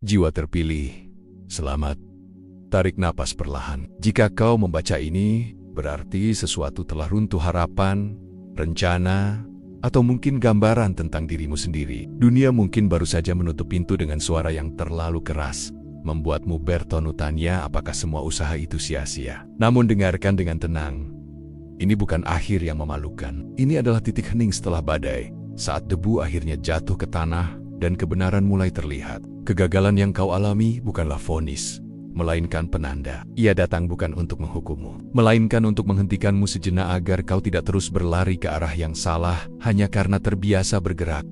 Jiwa terpilih, selamat. Tarik napas perlahan. Jika kau membaca ini, berarti sesuatu telah runtuh harapan, rencana, atau mungkin gambaran tentang dirimu sendiri. Dunia mungkin baru saja menutup pintu dengan suara yang terlalu keras, membuatmu bertanya tanya apakah semua usaha itu sia-sia. Namun dengarkan dengan tenang. Ini bukan akhir yang memalukan. Ini adalah titik hening setelah badai, saat debu akhirnya jatuh ke tanah dan kebenaran mulai terlihat. Kegagalan yang kau alami bukanlah vonis, melainkan penanda. Ia datang bukan untuk menghukummu, melainkan untuk menghentikanmu sejenak agar kau tidak terus berlari ke arah yang salah hanya karena terbiasa bergerak.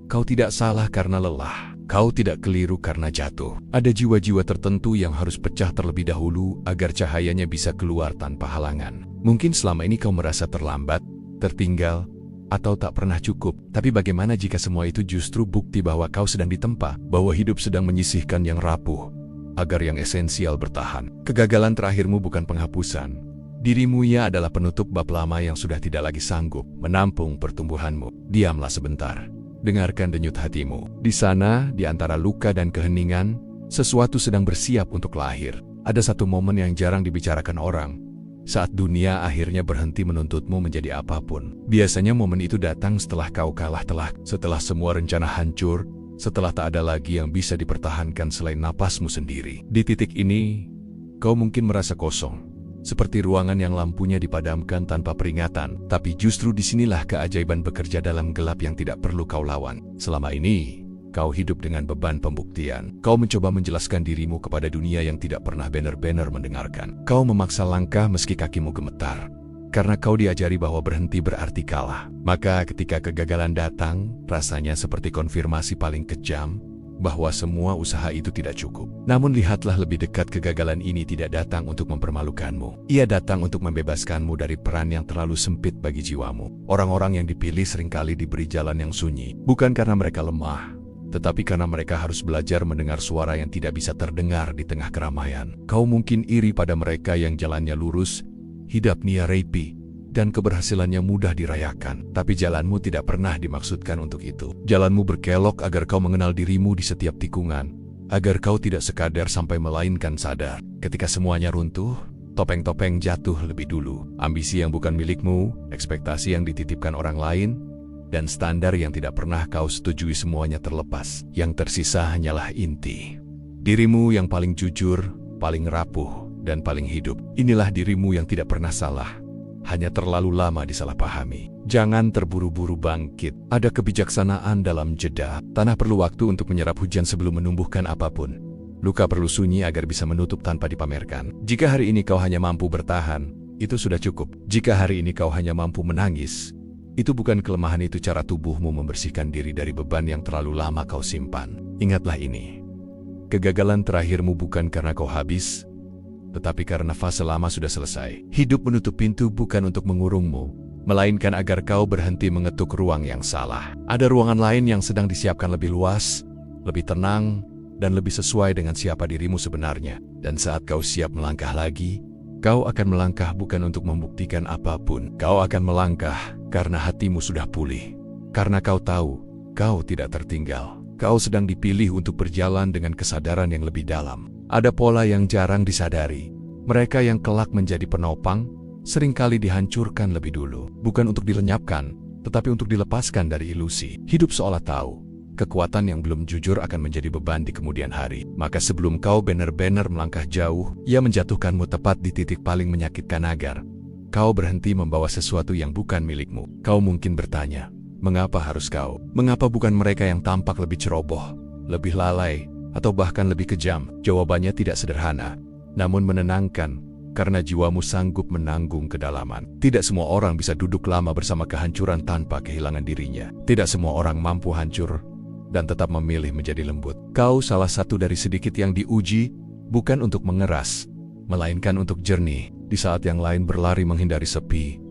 Kau tidak salah karena lelah. Kau tidak keliru karena jatuh. Ada jiwa-jiwa tertentu yang harus pecah terlebih dahulu agar cahayanya bisa keluar tanpa halangan. Mungkin selama ini kau merasa terlambat, tertinggal, atau tak pernah cukup. Tapi bagaimana jika semua itu justru bukti bahwa kau sedang ditempa, bahwa hidup sedang menyisihkan yang rapuh, agar yang esensial bertahan. Kegagalan terakhirmu bukan penghapusan. Dirimu ia adalah penutup bab lama yang sudah tidak lagi sanggup menampung pertumbuhanmu. Diamlah sebentar. Dengarkan denyut hatimu. Di sana, di antara luka dan keheningan, sesuatu sedang bersiap untuk lahir. Ada satu momen yang jarang dibicarakan orang, saat dunia akhirnya berhenti menuntutmu menjadi apapun. Biasanya momen itu datang setelah kau kalah telak, setelah semua rencana hancur, setelah tak ada lagi yang bisa dipertahankan selain napasmu sendiri. Di titik ini, kau mungkin merasa kosong, seperti ruangan yang lampunya dipadamkan tanpa peringatan. Tapi justru disinilah keajaiban bekerja dalam gelap yang tidak perlu kau lawan. Selama ini, kau hidup dengan beban pembuktian. Kau mencoba menjelaskan dirimu kepada dunia yang tidak pernah benar-benar mendengarkan. Kau memaksa langkah meski kakimu gemetar, karena kau diajari bahwa berhenti berarti kalah. Maka ketika kegagalan datang, rasanya seperti konfirmasi paling kejam bahwa semua usaha itu tidak cukup. Namun lihatlah lebih dekat, kegagalan ini tidak datang untuk mempermalukanmu. Ia datang untuk membebaskanmu dari peran yang terlalu sempit bagi jiwamu. Orang-orang yang dipilih seringkali diberi jalan yang sunyi, bukan karena mereka lemah, tetapi karena mereka harus belajar mendengar suara yang tidak bisa terdengar di tengah keramaian. Kau mungkin iri pada mereka yang jalannya lurus, hidupnya rapi, dan keberhasilannya mudah dirayakan. Tapi jalanmu tidak pernah dimaksudkan untuk itu. Jalanmu berkelok agar kau mengenal dirimu di setiap tikungan, agar kau tidak sekadar sampai melainkan sadar. Ketika semuanya runtuh, topeng-topeng jatuh lebih dulu. Ambisi yang bukan milikmu, ekspektasi yang dititipkan orang lain, dan standar yang tidak pernah kau setujui semuanya terlepas. Yang tersisa hanyalah inti. Dirimu yang paling jujur, paling rapuh, dan paling hidup. Inilah dirimu yang tidak pernah salah, hanya terlalu lama disalahpahami. Jangan terburu-buru bangkit. Ada kebijaksanaan dalam jeda. Tanah perlu waktu untuk menyerap hujan sebelum menumbuhkan apapun. Luka perlu sunyi agar bisa menutup tanpa dipamerkan. Jika hari ini kau hanya mampu bertahan, itu sudah cukup. Jika hari ini kau hanya mampu menangis, itu bukan kelemahan, itu cara tubuhmu membersihkan diri dari beban yang terlalu lama kau simpan. Ingatlah ini. Kegagalan terakhirmu bukan karena kau habis, tetapi karena fase lama sudah selesai. Hidup menutup pintu bukan untuk mengurungmu, melainkan agar kau berhenti mengetuk ruang yang salah. Ada ruangan lain yang sedang disiapkan lebih luas, lebih tenang, dan lebih sesuai dengan siapa dirimu sebenarnya. Dan saat kau siap melangkah lagi, kau akan melangkah bukan untuk membuktikan apapun. Kau akan melangkah karena hatimu sudah pulih. Karena kau tahu, kau tidak tertinggal. Kau sedang dipilih untuk berjalan dengan kesadaran yang lebih dalam. Ada pola yang jarang disadari. Mereka yang kelak menjadi penopang seringkali dihancurkan lebih dulu. Bukan untuk dilenyapkan, tetapi untuk dilepaskan dari ilusi. Hidup seolah tahu, kekuatan yang belum jujur akan menjadi beban di kemudian hari. Maka sebelum kau benar-benar melangkah jauh, ia menjatuhkanmu tepat di titik paling menyakitkan agar kau berhenti membawa sesuatu yang bukan milikmu. Kau mungkin bertanya, mengapa harus kau? Mengapa bukan mereka yang tampak lebih ceroboh, lebih lalai, atau bahkan lebih kejam? Jawabannya tidak sederhana, namun menenangkan, karena jiwamu sanggup menanggung kedalaman. Tidak semua orang bisa duduk lama bersama kehancuran tanpa kehilangan dirinya. Tidak semua orang mampu hancur dan tetap memilih menjadi lembut. Kau salah satu dari sedikit yang diuji, bukan untuk mengeras, melainkan untuk jernih. Di saat yang lain berlari menghindari sepi,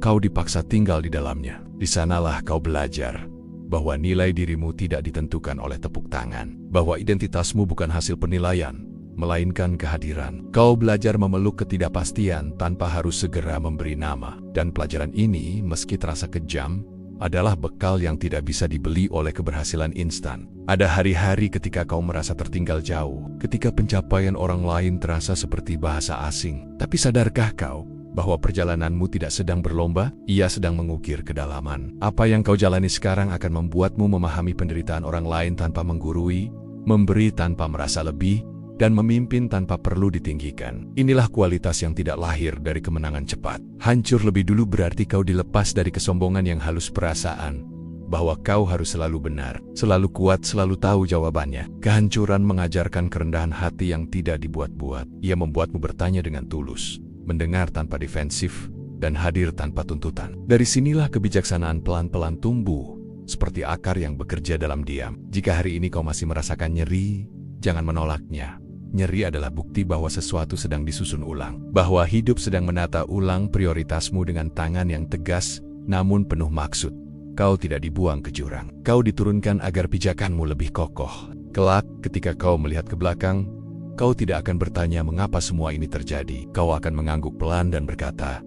kau dipaksa tinggal di dalamnya. Di sanalah kau belajar bahwa nilai dirimu tidak ditentukan oleh tepuk tangan, bahwa identitasmu bukan hasil penilaian, melainkan kehadiran. Kau belajar memeluk ketidakpastian tanpa harus segera memberi nama. Dan pelajaran ini, meski terasa kejam, adalah bekal yang tidak bisa dibeli oleh keberhasilan instan. Ada hari-hari ketika kau merasa tertinggal jauh, ketika pencapaian orang lain terasa seperti bahasa asing. Tapi sadarkah kau bahwa perjalananmu tidak sedang berlomba, ia sedang mengukir kedalaman. Apa yang kau jalani sekarang akan membuatmu memahami penderitaan orang lain tanpa menggurui, memberi tanpa merasa lebih, dan memimpin tanpa perlu ditinggikan. Inilah kualitas yang tidak lahir dari kemenangan cepat. Hancur lebih dulu berarti kau dilepas dari kesombongan yang halus perasaan, bahwa kau harus selalu benar, selalu kuat, selalu tahu jawabannya. Kehancuran mengajarkan kerendahan hati yang tidak dibuat-buat. Ia membuatmu bertanya dengan tulus, mendengar tanpa defensif, dan hadir tanpa tuntutan. Dari sinilah kebijaksanaan pelan-pelan tumbuh, seperti akar yang bekerja dalam diam. Jika hari ini kau masih merasakan nyeri, jangan menolaknya. Nyeri adalah bukti bahwa sesuatu sedang disusun ulang, bahwa hidup sedang menata ulang prioritasmu dengan tangan yang tegas, namun penuh maksud. Kau tidak dibuang ke jurang. Kau diturunkan agar pijakanmu lebih kokoh. Kelak, ketika kau melihat ke belakang, kau tidak akan bertanya mengapa semua ini terjadi. Kau akan mengangguk pelan dan berkata,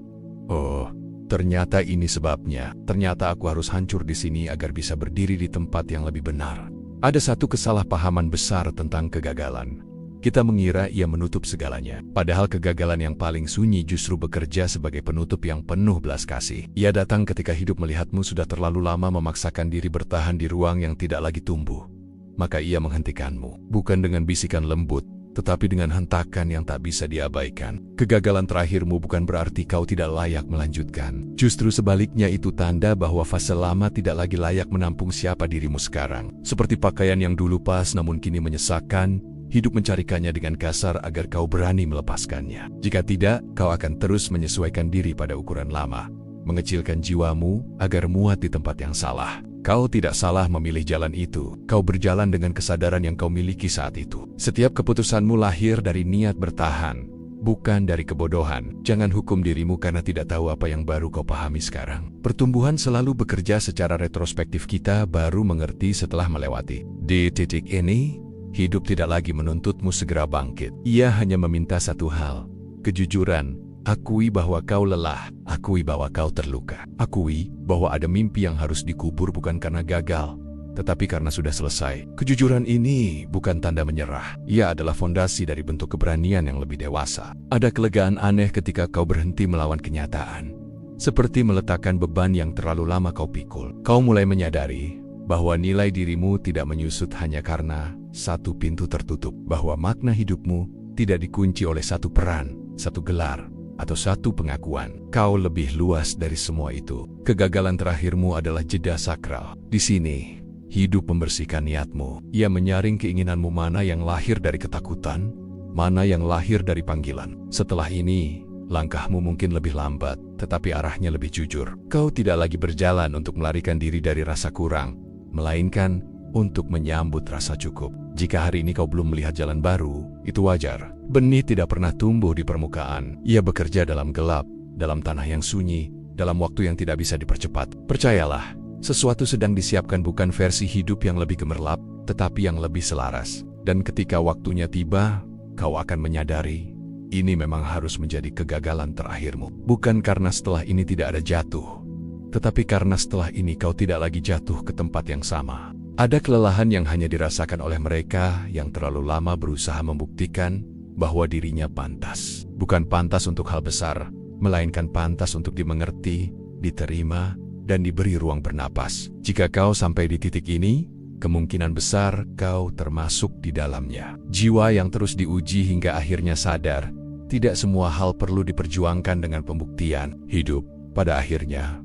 "Oh, ternyata ini sebabnya. Ternyata aku harus hancur di sini agar bisa berdiri di tempat yang lebih benar." Ada satu kesalahpahaman besar tentang kegagalan. Kita mengira ia menutup segalanya. Padahal kegagalan yang paling sunyi justru bekerja sebagai penutup yang penuh belas kasih. Ia datang ketika hidup melihatmu sudah terlalu lama memaksakan diri bertahan di ruang yang tidak lagi tumbuh. Maka ia menghentikanmu, bukan dengan bisikan lembut, tetapi dengan hentakan yang tak bisa diabaikan. Kegagalan terakhirmu bukan berarti kau tidak layak melanjutkan. Justru sebaliknya, itu tanda bahwa fase lama tidak lagi layak menampung siapa dirimu sekarang. Seperti pakaian yang dulu pas namun kini menyesakkan, hidup mencarikannya dengan kasar agar kau berani melepaskannya. Jika tidak, kau akan terus menyesuaikan diri pada ukuran lama, mengecilkan jiwamu agar muat di tempat yang salah. Kau tidak salah memilih jalan itu. Kau berjalan dengan kesadaran yang kau miliki saat itu. Setiap keputusanmu lahir dari niat bertahan, bukan dari kebodohan. Jangan hukum dirimu karena tidak tahu apa yang baru kau pahami sekarang. Pertumbuhan selalu bekerja secara retrospektif. Kita baru mengerti setelah melewati. Di titik ini, hidup tidak lagi menuntutmu segera bangkit. Ia hanya meminta satu hal, kejujuran. Akui bahwa kau lelah, akui bahwa kau terluka, akui bahwa ada mimpi yang harus dikubur bukan karena gagal, tetapi karena sudah selesai. Kejujuran ini bukan tanda menyerah. Ia adalah fondasi dari bentuk keberanian yang lebih dewasa. Ada kelegaan aneh ketika kau berhenti melawan kenyataan. Seperti meletakkan beban yang terlalu lama kau pikul. Kau mulai menyadari bahwa nilai dirimu tidak menyusut hanya karena satu pintu tertutup, bahwa makna hidupmu tidak dikunci oleh satu peran, satu gelar, atau satu pengakuan. Kau lebih luas dari semua itu. Kegagalan terakhirmu adalah jeda sakral. Di sini, hidup membersihkan niatmu. Ia menyaring keinginanmu, mana yang lahir dari ketakutan, mana yang lahir dari panggilan. Setelah ini, langkahmu mungkin lebih lambat, tetapi arahnya lebih jujur. Kau tidak lagi berjalan untuk melarikan diri dari rasa kurang, melainkan untuk menyambut rasa cukup. Jika hari ini kau belum melihat jalan baru, itu wajar. Benih tidak pernah tumbuh di permukaan. Ia bekerja dalam gelap, dalam tanah yang sunyi, dalam waktu yang tidak bisa dipercepat. Percayalah, sesuatu sedang disiapkan, bukan versi hidup yang lebih gemerlap, tetapi yang lebih selaras. Dan ketika waktunya tiba, kau akan menyadari, ini memang harus menjadi kegagalan terakhirmu. Bukan karena setelah ini tidak ada jatuh, tetapi karena setelah ini kau tidak lagi jatuh ke tempat yang sama. Ada kelelahan yang hanya dirasakan oleh mereka yang terlalu lama berusaha membuktikan bahwa dirinya pantas. Bukan pantas untuk hal besar, melainkan pantas untuk dimengerti, diterima, dan diberi ruang bernapas. Jika kau sampai di titik ini, kemungkinan besar kau termasuk di dalamnya. Jiwa yang terus diuji hingga akhirnya sadar, tidak semua hal perlu diperjuangkan dengan pembuktian. Hidup, pada akhirnya,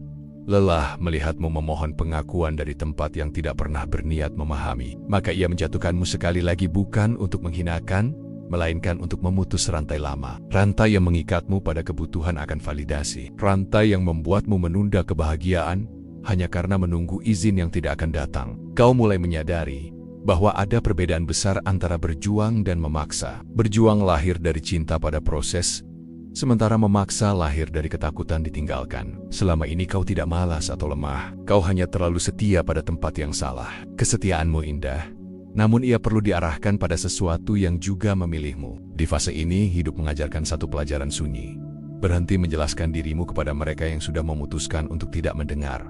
lelah melihatmu memohon pengakuan dari tempat yang tidak pernah berniat memahami. Maka ia menjatuhkanmu sekali lagi, bukan untuk menghinakan, melainkan untuk memutus rantai lama. Rantai yang mengikatmu pada kebutuhan akan validasi. Rantai yang membuatmu menunda kebahagiaan hanya karena menunggu izin yang tidak akan datang. Kau mulai menyadari bahwa ada perbedaan besar antara berjuang dan memaksa. Berjuang lahir dari cinta pada proses, sementara memaksa lahir dari ketakutan ditinggalkan. Selama ini kau tidak malas atau lemah. Kau hanya terlalu setia pada tempat yang salah. Kesetiaanmu indah, namun ia perlu diarahkan pada sesuatu yang juga memilihmu. Di fase ini, hidup mengajarkan satu pelajaran sunyi. Berhenti menjelaskan dirimu kepada mereka yang sudah memutuskan untuk tidak mendengar.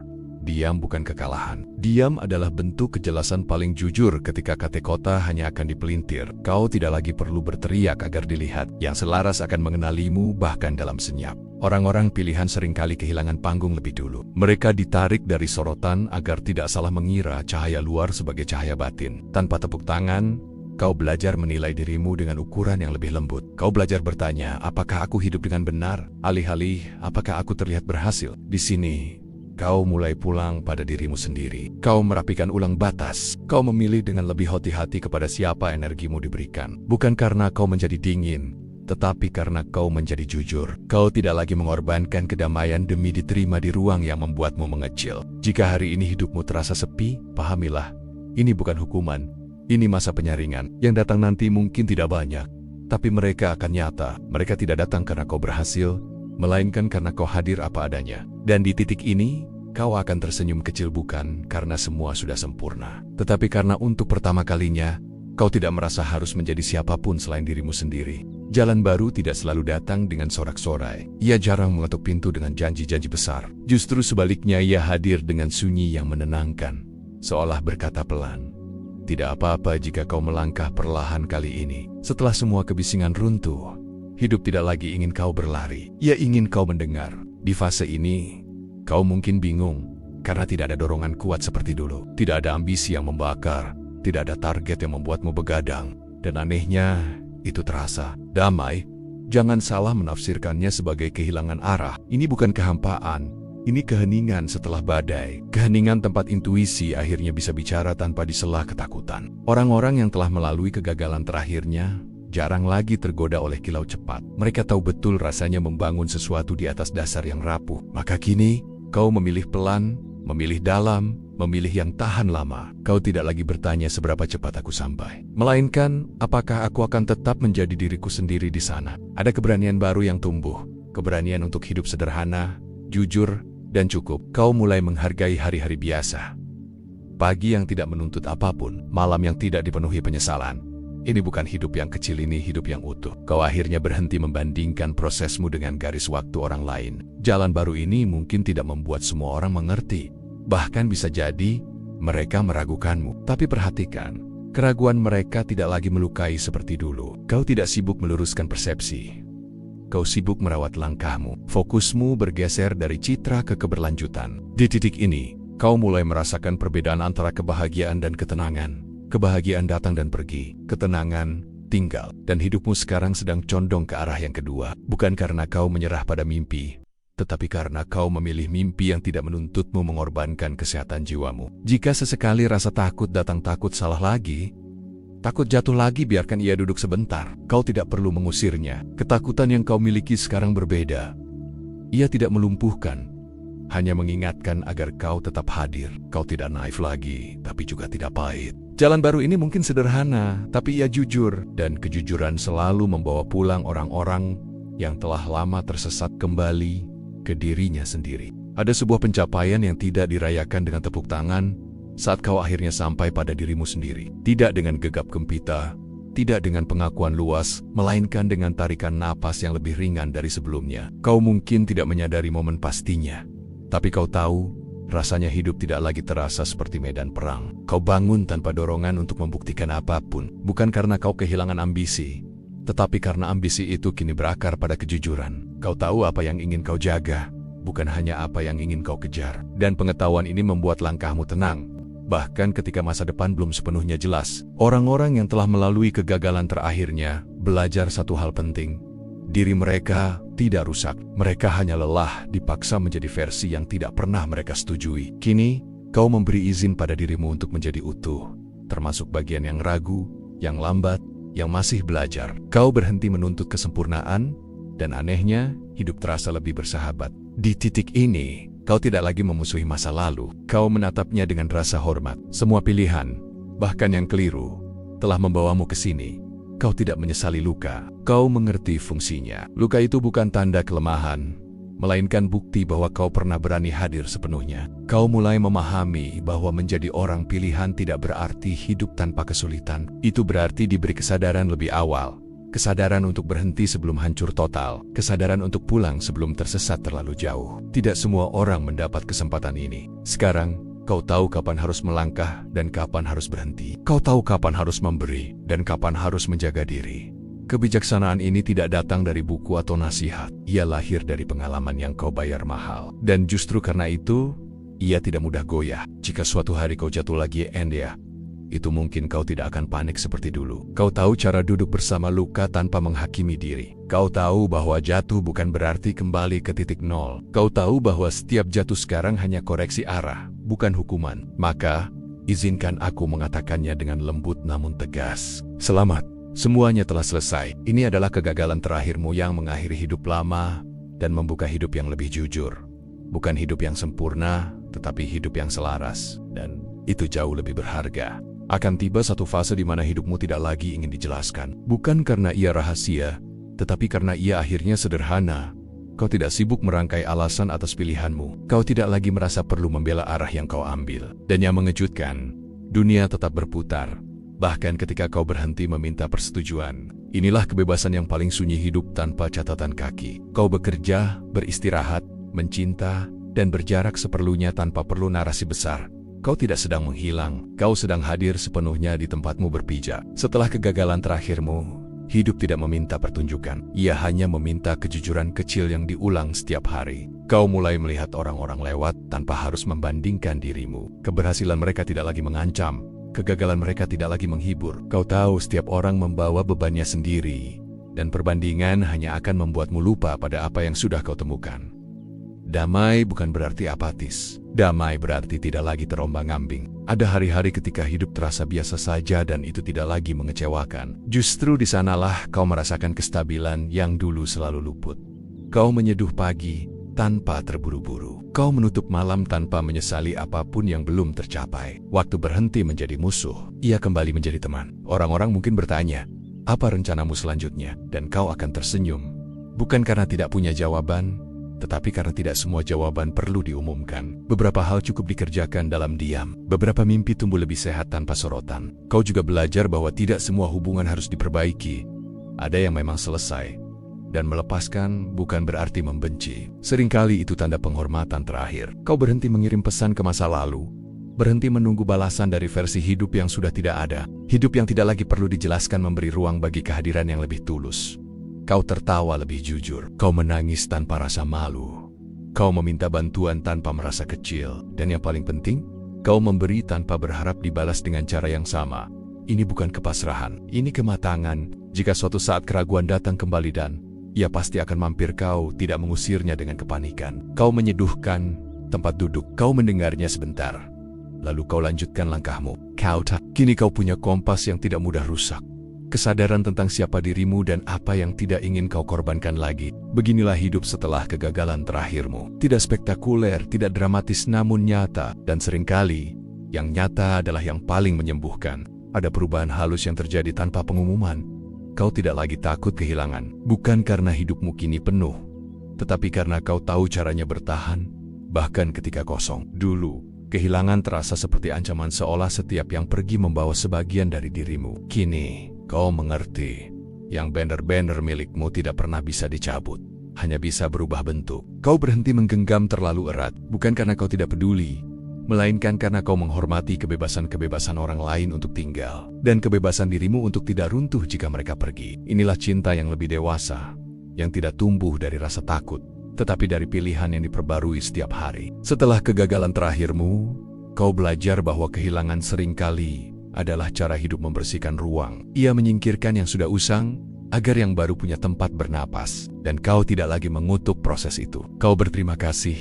Diam bukan kekalahan. Diam adalah bentuk kejelasan paling jujur ketika kata-kata hanya akan dipelintir. Kau tidak lagi perlu berteriak agar dilihat. Yang selaras akan mengenalimu bahkan dalam senyap. Orang-orang pilihan seringkali kehilangan panggung lebih dulu. Mereka ditarik dari sorotan agar tidak salah mengira cahaya luar sebagai cahaya batin. Tanpa tepuk tangan, kau belajar menilai dirimu dengan ukuran yang lebih lembut. Kau belajar bertanya, apakah aku hidup dengan benar? Alih-alih, apakah aku terlihat berhasil? Di sini, kau mulai pulang pada dirimu sendiri. Kau merapikan ulang batas. Kau memilih dengan lebih hati-hati kepada siapa energimu diberikan. Bukan karena kau menjadi dingin, tetapi karena kau menjadi jujur. Kau tidak lagi mengorbankan kedamaian demi diterima di ruang yang membuatmu mengecil. Jika hari ini hidupmu terasa sepi, pahamilah, ini bukan hukuman. Ini masa penyaringan. Yang datang nanti mungkin tidak banyak, tapi mereka akan nyata. Mereka tidak datang karena kau berhasil, melainkan karena kau hadir apa adanya. Dan di titik ini, kau akan tersenyum kecil bukan karena semua sudah sempurna, tetapi karena untuk pertama kalinya, kau tidak merasa harus menjadi siapapun selain dirimu sendiri. Jalan baru tidak selalu datang dengan sorak-sorai. Ia jarang mengetuk pintu dengan janji-janji besar. Justru sebaliknya, ia hadir dengan sunyi yang menenangkan, seolah berkata pelan, tidak apa-apa jika kau melangkah perlahan kali ini. Setelah semua kebisingan runtuh, hidup tidak lagi ingin kau berlari. Ia ingin kau mendengar. Di fase ini, kau mungkin bingung karena tidak ada dorongan kuat seperti dulu. Tidak ada ambisi yang membakar, tidak ada target yang membuatmu begadang. Dan anehnya, itu terasa damai. Jangan salah menafsirkannya sebagai kehilangan arah. Ini bukan kehampaan. Ini keheningan setelah badai. Keheningan tempat intuisi akhirnya bisa bicara tanpa disela ketakutan. Orang-orang yang telah melalui kegagalan terakhirnya jarang lagi tergoda oleh kilau cepat. Mereka tahu betul rasanya membangun sesuatu di atas dasar yang rapuh. Maka kini, kau memilih pelan, memilih dalam, memilih yang tahan lama. Kau tidak lagi bertanya seberapa cepat aku sampai, melainkan apakah aku akan tetap menjadi diriku sendiri di sana. Ada keberanian baru yang tumbuh, keberanian untuk hidup sederhana, jujur, dan cukup. Kau mulai menghargai hari-hari biasa. Pagi yang tidak menuntut apapun, malam yang tidak dipenuhi penyesalan. Ini bukan hidup yang kecil, ini hidup yang utuh. Kau akhirnya berhenti membandingkan prosesmu dengan garis waktu orang lain. Jalan baru ini mungkin tidak membuat semua orang mengerti. Bahkan bisa jadi mereka meragukanmu. Tapi perhatikan, keraguan mereka tidak lagi melukai seperti dulu. Kau tidak sibuk meluruskan persepsi. Kau sibuk merawat langkahmu. Fokusmu bergeser dari citra ke keberlanjutan. Di titik ini, kau mulai merasakan perbedaan antara kebahagiaan dan ketenangan. Kebahagiaan datang dan pergi. Ketenangan tinggal. Dan hidupmu sekarang sedang condong ke arah yang kedua. Bukan karena kau menyerah pada mimpi, tetapi karena kau memilih mimpi yang tidak menuntutmu mengorbankan kesehatan jiwamu. Jika sesekali rasa takut datang, takut salah lagi, takut jatuh lagi, biarkan ia duduk sebentar. Kau tidak perlu mengusirnya. Ketakutan yang kau miliki sekarang berbeda. Ia tidak melumpuhkan, hanya mengingatkan agar kau tetap hadir. Kau tidak naif lagi, tapi juga tidak pahit. Jalan baru ini mungkin sederhana, tapi ia jujur. Dan kejujuran selalu membawa pulang orang-orang yang telah lama tersesat kembali ke dirinya sendiri. Ada sebuah pencapaian yang tidak dirayakan dengan tepuk tangan, saat kau akhirnya sampai pada dirimu sendiri. Tidak dengan gegap gempita, tidak dengan pengakuan luas, melainkan dengan tarikan napas yang lebih ringan dari sebelumnya. Kau mungkin tidak menyadari momen pastinya, tapi kau tahu, rasanya hidup tidak lagi terasa seperti medan perang. Kau bangun tanpa dorongan untuk membuktikan apapun, bukan karena kau kehilangan ambisi, tetapi karena ambisi itu kini berakar pada kejujuran. Kau tahu apa yang ingin kau jaga, bukan hanya apa yang ingin kau kejar. Dan pengetahuan ini membuat langkahmu tenang. Bahkan ketika masa depan belum sepenuhnya jelas, orang-orang yang telah melalui kegagalan terakhirnya belajar satu hal penting. Diri mereka tidak rusak, mereka hanya lelah dipaksa menjadi versi yang tidak pernah mereka setujui. Kini, kau memberi izin pada dirimu untuk menjadi utuh, termasuk bagian yang ragu, yang lambat, yang masih belajar. Kau berhenti menuntut kesempurnaan, dan anehnya, hidup terasa lebih bersahabat. Di titik ini, kau tidak lagi memusuhi masa lalu. Kau menatapnya dengan rasa hormat. Semua pilihan, bahkan yang keliru, telah membawamu ke sini. Kau tidak menyesali luka. Kau mengerti fungsinya. Luka itu bukan tanda kelemahan, melainkan bukti bahwa kau pernah berani hadir sepenuhnya. Kau mulai memahami bahwa menjadi orang pilihan tidak berarti hidup tanpa kesulitan. Itu berarti diberi kesadaran lebih awal, Kesadaran untuk berhenti sebelum hancur total. Kesadaran untuk pulang sebelum tersesat terlalu jauh. Tidak semua orang mendapat kesempatan ini. Sekarang, kau tahu kapan harus melangkah dan kapan harus berhenti. Kau tahu kapan harus memberi dan kapan harus menjaga diri. Kebijaksanaan ini tidak datang dari buku atau nasihat. Ia lahir dari pengalaman yang kau bayar mahal. Dan justru karena itu, ia tidak mudah goyah. Jika suatu hari kau jatuh lagi, itu mungkin kau tidak akan panik seperti dulu. Kau tahu cara duduk bersama luka tanpa menghakimi diri. Kau tahu bahwa jatuh bukan berarti kembali ke titik nol. Kau tahu bahwa setiap jatuh sekarang hanya koreksi arah, bukan hukuman. Maka, izinkan aku mengatakannya dengan lembut namun tegas. Selamat, semuanya telah selesai. Ini adalah kegagalan terakhirmu yang mengakhiri hidup lama dan membuka hidup yang lebih jujur. Bukan hidup yang sempurna, tetapi hidup yang selaras. Dan itu jauh lebih berharga. Akan tiba satu fase di mana hidupmu tidak lagi ingin dijelaskan. Bukan karena ia rahasia, tetapi karena ia akhirnya sederhana. Kau tidak sibuk merangkai alasan atas pilihanmu. Kau tidak lagi merasa perlu membela arah yang kau ambil. Dan yang mengejutkan, dunia tetap berputar. Bahkan ketika kau berhenti meminta persetujuan. Inilah kebebasan yang paling sunyi, hidup tanpa catatan kaki. Kau bekerja, beristirahat, mencinta, dan berjarak seperlunya tanpa perlu narasi besar. Kau tidak sedang menghilang, kau sedang hadir sepenuhnya di tempatmu berpijak. Setelah kegagalan terakhirmu, hidup tidak meminta pertunjukan. Ia hanya meminta kejujuran kecil yang diulang setiap hari. Kau mulai melihat orang-orang lewat tanpa harus membandingkan dirimu. Keberhasilan mereka tidak lagi mengancam, kegagalan mereka tidak lagi menghibur. Kau tahu setiap orang membawa bebannya sendiri, dan perbandingan hanya akan membuatmu lupa pada apa yang sudah kau temukan. Damai bukan berarti apatis. Damai berarti tidak lagi terombang-ambing. Ada hari-hari ketika hidup terasa biasa saja dan itu tidak lagi mengecewakan. Justru di sanalah kau merasakan kestabilan yang dulu selalu luput. Kau menyeduh pagi tanpa terburu-buru. Kau menutup malam tanpa menyesali apapun yang belum tercapai. Waktu berhenti menjadi musuh, ia kembali menjadi teman. Orang-orang mungkin bertanya, apa rencanamu selanjutnya? Dan kau akan tersenyum. Bukan karena tidak punya jawaban, tetapi karena tidak semua jawaban perlu diumumkan. Beberapa hal cukup dikerjakan dalam diam. Beberapa mimpi tumbuh lebih sehat tanpa sorotan. Kau juga belajar bahwa tidak semua hubungan harus diperbaiki. Ada yang memang selesai. Dan melepaskan bukan berarti membenci. Seringkali itu tanda penghormatan terakhir. Kau berhenti mengirim pesan ke masa lalu. Berhenti menunggu balasan dari versi hidup yang sudah tidak ada. Hidup yang tidak lagi perlu dijelaskan, memberi ruang bagi kehadiran yang lebih tulus. Kau tertawa lebih jujur. Kau menangis tanpa rasa malu. Kau meminta bantuan tanpa merasa kecil. Dan yang paling penting, kau memberi tanpa berharap dibalas dengan cara yang sama. Ini bukan kepasrahan, ini kematangan. Jika suatu saat keraguan datang kembali dan ia pasti akan mampir, kau tidak mengusirnya dengan kepanikan. Kau menyeduhkan tempat duduk. Kau mendengarnya sebentar. Lalu kau lanjutkan langkahmu. Kini kau punya kompas yang tidak mudah rusak. Kesadaran tentang siapa dirimu dan apa yang tidak ingin kau korbankan lagi. Beginilah hidup setelah kegagalan terakhirmu. Tidak spektakuler, tidak dramatis, namun nyata. Dan seringkali, yang nyata adalah yang paling menyembuhkan. Ada perubahan halus yang terjadi tanpa pengumuman. Kau tidak lagi takut kehilangan. Bukan karena hidupmu kini penuh, tetapi karena kau tahu caranya bertahan, bahkan ketika kosong. Dulu, kehilangan terasa seperti ancaman, seolah setiap yang pergi membawa sebagian dari dirimu. Kini, kau mengerti, yang banner-banner milikmu tidak pernah bisa dicabut, hanya bisa berubah bentuk. Kau berhenti menggenggam terlalu erat, bukan karena kau tidak peduli, melainkan karena kau menghormati kebebasan-kebebasan orang lain untuk tinggal, dan kebebasan dirimu untuk tidak runtuh jika mereka pergi. Inilah cinta yang lebih dewasa, yang tidak tumbuh dari rasa takut, tetapi dari pilihan yang diperbarui setiap hari. Setelah kegagalan terakhirmu, kau belajar bahwa kehilangan seringkali adalah cara hidup membersihkan ruang. Ia menyingkirkan yang sudah usang, agar yang baru punya tempat bernapas. Dan kau tidak lagi mengutuk proses itu. Kau berterima kasih,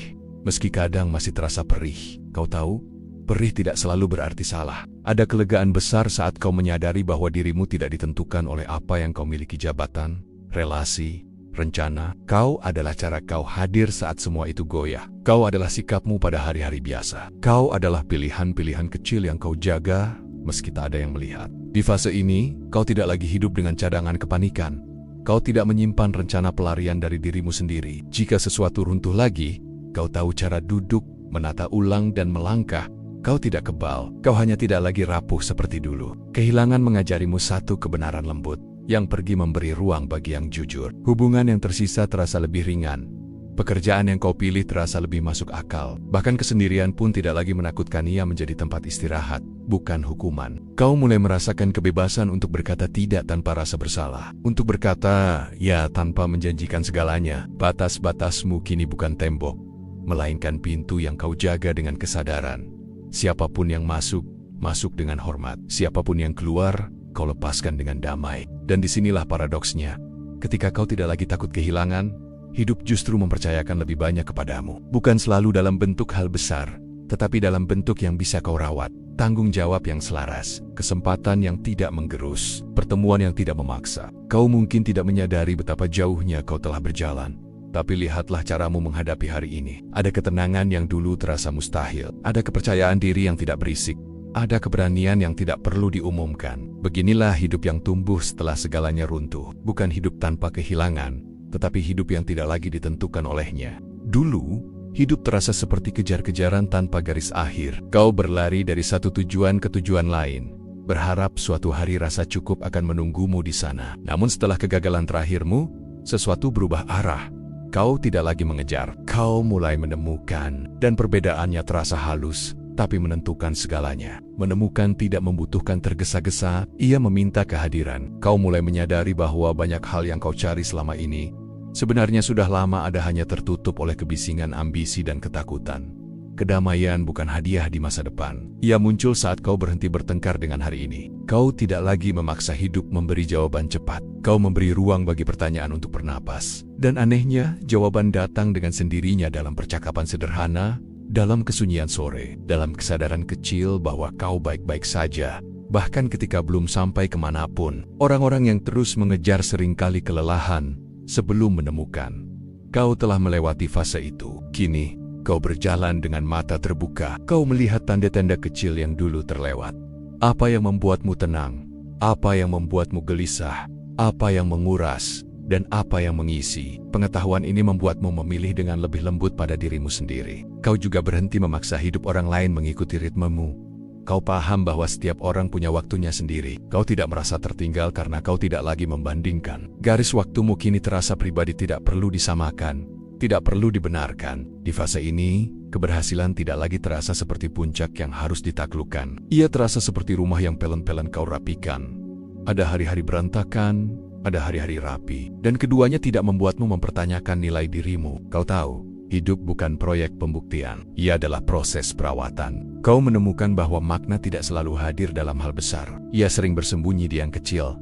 meski kadang masih terasa perih. Kau tahu, perih tidak selalu berarti salah. Ada kelegaan besar saat kau menyadari bahwa dirimu tidak ditentukan oleh apa yang kau miliki, jabatan, relasi, rencana. Kau adalah cara kau hadir saat semua itu goyah. Kau adalah sikapmu pada hari-hari biasa. Kau adalah pilihan-pilihan kecil yang kau jaga, meski tak ada yang melihat. Di fase ini, kau tidak lagi hidup dengan cadangan kepanikan. Kau tidak menyimpan rencana pelarian dari dirimu sendiri. Jika sesuatu runtuh lagi, kau tahu cara duduk, menata ulang dan melangkah. Kau tidak kebal, kau hanya tidak lagi rapuh seperti dulu. Kehilangan mengajarimu satu kebenaran lembut. yang pergi memberi ruang bagi yang jujur. Hubungan yang tersisa terasa lebih ringan. Pekerjaan yang kau pilih terasa lebih masuk akal. Bahkan kesendirian pun tidak lagi menakutkan, ia menjadi tempat istirahat, bukan hukuman. Kau mulai merasakan kebebasan untuk berkata tidak tanpa rasa bersalah. Untuk berkata ya tanpa menjanjikan segalanya. Batas-batasmu kini bukan tembok, melainkan pintu yang kau jaga dengan kesadaran. Siapapun yang masuk, masuk dengan hormat. Siapapun yang keluar, kau lepaskan dengan damai. Dan disinilah paradoksnya. Ketika kau tidak lagi takut kehilangan, hidup justru mempercayakan lebih banyak kepadamu. Bukan selalu dalam bentuk hal besar, tetapi dalam bentuk yang bisa kau rawat. Tanggung jawab yang selaras, kesempatan yang tidak menggerus, pertemuan yang tidak memaksa. Kau mungkin tidak menyadari betapa jauhnya kau telah berjalan. Tapi lihatlah caramu menghadapi hari ini. Ada ketenangan yang dulu terasa mustahil. Ada kepercayaan diri yang tidak berisik. Ada keberanian yang tidak perlu diumumkan. Beginilah hidup yang tumbuh setelah segalanya runtuh. Bukan hidup tanpa kehilangan, tetapi hidup yang tidak lagi ditentukan olehnya. Dulu, hidup terasa seperti kejar-kejaran tanpa garis akhir. Kau berlari dari satu tujuan ke tujuan lain, berharap suatu hari rasa cukup akan menunggumu di sana. Namun setelah kegagalan terakhirmu, sesuatu berubah arah. Kau tidak lagi mengejar. Kau mulai menemukan, dan perbedaannya terasa halus, tapi menentukan segalanya. Menemukan tidak membutuhkan tergesa-gesa, ia meminta kehadiran. Kau mulai menyadari bahwa banyak hal yang kau cari selama ini sebenarnya sudah lama ada, hanya tertutup oleh kebisingan ambisi dan ketakutan. Kedamaian bukan hadiah di masa depan. Ia muncul saat kau berhenti bertengkar dengan hari ini. Kau tidak lagi memaksa hidup memberi jawaban cepat. Kau memberi ruang bagi pertanyaan untuk bernapas. Dan anehnya, jawaban datang dengan sendirinya dalam percakapan sederhana, dalam kesunyian sore, dalam kesadaran kecil bahwa kau baik-baik saja. Bahkan ketika belum sampai kemanapun, orang-orang yang terus mengejar seringkali kelelahan sebelum menemukan. Kau telah melewati fase itu. Kini, kau berjalan dengan mata terbuka. Kau melihat tanda-tanda kecil yang dulu terlewat. Apa yang membuatmu tenang? Apa yang membuatmu gelisah? Apa yang menguras? Dan apa yang mengisi? Pengetahuan ini membuatmu memilih dengan lebih lembut pada dirimu sendiri. Kau juga berhenti memaksa hidup orang lain mengikuti ritmemu. Kau paham bahwa setiap orang punya waktunya sendiri. Kau tidak merasa tertinggal karena kau tidak lagi membandingkan. Garis waktumu kini terasa pribadi, tidak perlu disamakan, tidak perlu dibenarkan. Di fase ini, keberhasilan tidak lagi terasa seperti puncak yang harus ditaklukkan. Ia terasa seperti rumah yang pelan-pelan kau rapikan. Ada hari-hari berantakan, ada hari-hari rapi, dan keduanya tidak membuatmu mempertanyakan nilai dirimu. Kau tahu, hidup bukan proyek pembuktian. Ia adalah proses perawatan. Kau menemukan bahwa makna tidak selalu hadir dalam hal besar. Ia sering bersembunyi di yang kecil.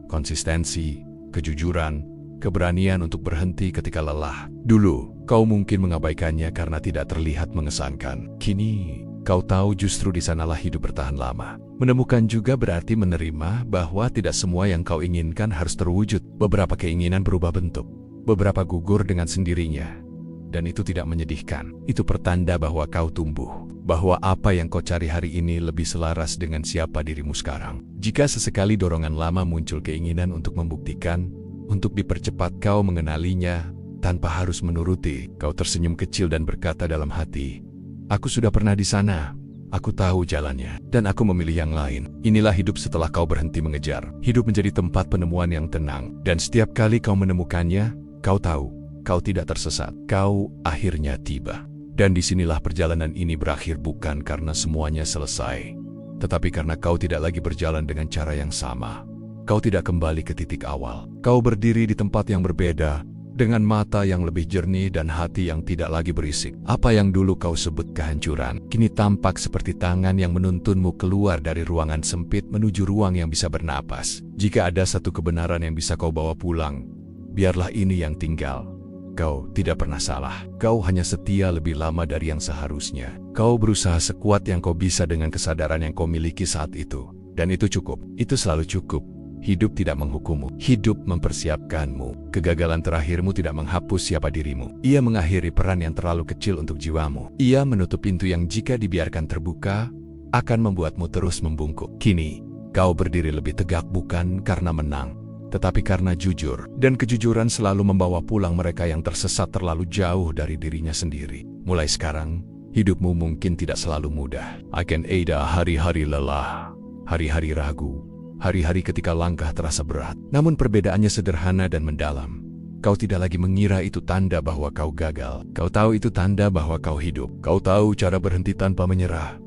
Konsistensi, kejujuran, keberanian untuk berhenti ketika lelah. Dulu, kau mungkin mengabaikannya karena tidak terlihat mengesankan. Kini, kau tahu justru di sanalah hidup bertahan lama. Menemukan juga berarti menerima bahwa tidak semua yang kau inginkan harus terwujud. Beberapa keinginan berubah bentuk. Beberapa gugur dengan sendirinya. Dan itu tidak menyedihkan. Itu pertanda bahwa kau tumbuh. Bahwa apa yang kau cari hari ini lebih selaras dengan siapa dirimu sekarang. Jika sesekali dorongan lama muncul keinginan untuk membuktikan, untuk dipercepat, kau mengenalinya tanpa harus menuruti. Kau tersenyum kecil dan berkata dalam hati, "Aku sudah pernah di sana. Aku tahu jalannya, dan aku memilih yang lain." Inilah hidup setelah kau berhenti mengejar. Hidup menjadi tempat penemuan yang tenang. Dan setiap kali kau menemukannya, kau tahu, kau tidak tersesat. Kau akhirnya tiba. Dan disinilah perjalanan ini berakhir, bukan karena semuanya selesai, tetapi karena kau tidak lagi berjalan dengan cara yang sama. Kau tidak kembali ke titik awal. Kau berdiri di tempat yang berbeda, dengan mata yang lebih jernih dan hati yang tidak lagi berisik. Apa yang dulu kau sebut kehancuran, kini tampak seperti tangan yang menuntunmu keluar dari ruangan sempit menuju ruang yang bisa bernapas. Jika ada satu kebenaran yang bisa kau bawa pulang, biarlah ini yang tinggal. Kau tidak pernah salah. Kau hanya setia lebih lama dari yang seharusnya. Kau berusaha sekuat yang kau bisa dengan kesadaran yang kau miliki saat itu. Dan itu cukup. Itu selalu cukup. Hidup tidak menghukummu. Hidup mempersiapkanmu. Kegagalan terakhirmu tidak menghapus siapa dirimu. Ia mengakhiri peran yang terlalu kecil untuk jiwamu. Ia menutup pintu yang jika dibiarkan terbuka, akan membuatmu terus membungkuk. Kini, kau berdiri lebih tegak bukan karena menang, tetapi karena jujur. Dan kejujuran selalu membawa pulang mereka yang tersesat terlalu jauh dari dirinya sendiri. Mulai sekarang, hidupmu mungkin tidak selalu mudah. Akan ada hari-hari lelah, hari-hari ragu, hari-hari ketika langkah terasa berat. Namun perbedaannya sederhana dan mendalam. Kau tidak lagi mengira itu tanda bahwa kau gagal. Kau tahu itu tanda bahwa kau hidup. Kau tahu cara berhenti tanpa menyerah,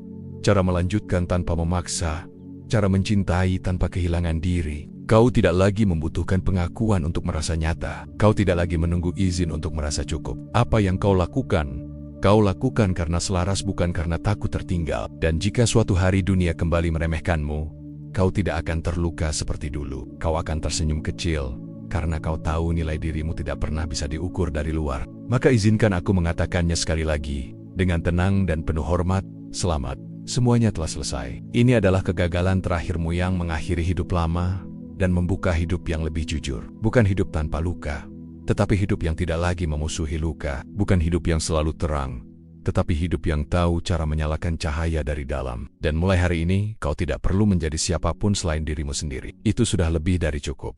cara melanjutkan tanpa memaksa, cara mencintai tanpa kehilangan diri. Kau tidak lagi membutuhkan pengakuan untuk merasa nyata. Kau tidak lagi menunggu izin untuk merasa cukup. Apa yang kau lakukan karena selaras, bukan karena takut tertinggal. Dan jika suatu hari dunia kembali meremehkanmu, kau tidak akan terluka seperti dulu. Kau akan tersenyum kecil, karena kau tahu nilai dirimu tidak pernah bisa diukur dari luar. Maka izinkan aku mengatakannya sekali lagi, dengan tenang dan penuh hormat, selamat. Semuanya telah selesai. Ini adalah kegagalan terakhirmu yang mengakhiri hidup lama dan membuka hidup yang lebih jujur. Bukan hidup tanpa luka, tetapi hidup yang tidak lagi memusuhi luka. Bukan hidup yang selalu terang, tetapi hidup yang tahu cara menyalakan cahaya dari dalam. Dan mulai hari ini, kau tidak perlu menjadi siapapun selain dirimu sendiri. Itu sudah lebih dari cukup.